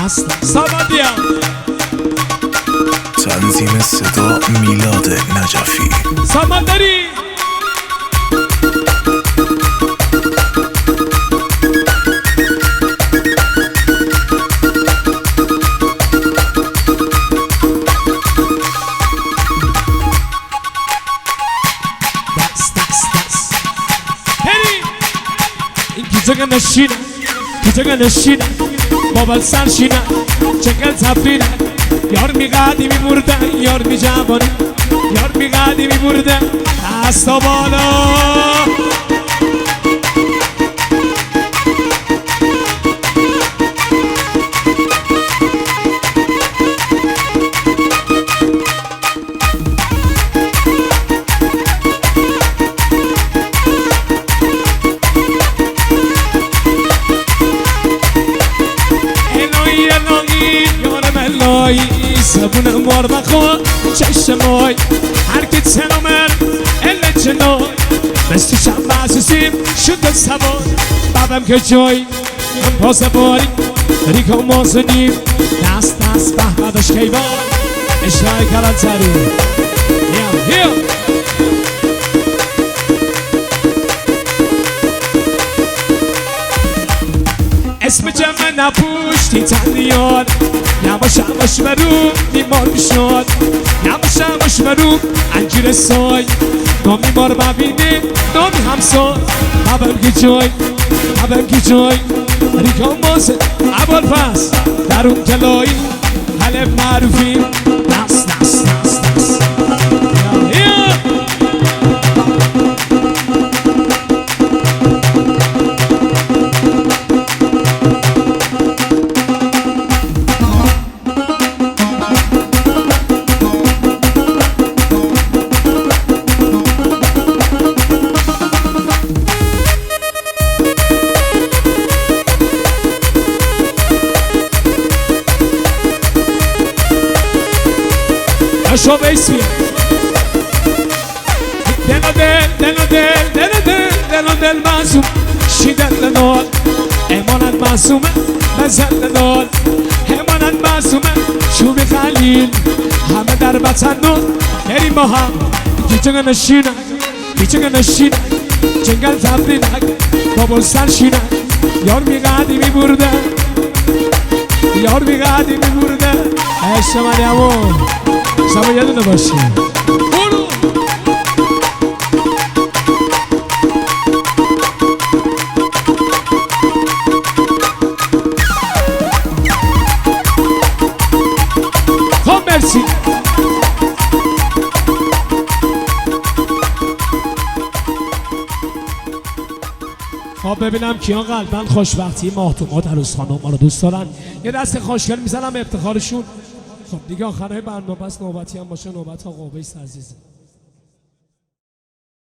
سامادیا تنظیم صدا میلاد نجفی سامانداری Gece nashina, gece nashina, babal sarshina, çekel tafrina. Yar mi qadi mi murda, yar mi jabani, yar mi qadi mi murda, dasta bala. سبونه مار بخور چشمای هر کی تنومن ال جنای مثل شب عزیزیم شد سوار بابم که جای من پاس باری ریکا مازنیم دست دست بحمدش کیوان اشرای کلانتری هیو اسم جمع نپوشتی تنیان یواش یواش برو میمار میشد یواش یواش برو انجیر سای نامی مار ببینه نامی همسای بابم که جای بابم که جای ریکا مازه اول پس در اون کلایی حلب معروفی دست دست دست دست شو بیسی دل معصوم شیدن لنال امانت معصومه مزن لنال امانت معصومه شوبی خلیل همه در وطن نور بریم با هم گیچنگه نشینن گیچنگه نشینن جنگل تبرینک بابل سر شینن یار میقدی میبرده یار میقدی میبرده عشق مریمو شما یه دونه باشی برو خب مرسی خب ببینم کیان قلباً خوشبختی ماهتومات عروس خانم ما رو دوست دارن یه دست خوشگل میزنم افتخارشون خب دیگه آخرهای برنامه بس نوبتی هم باشه نوبت آقا اویس عزیز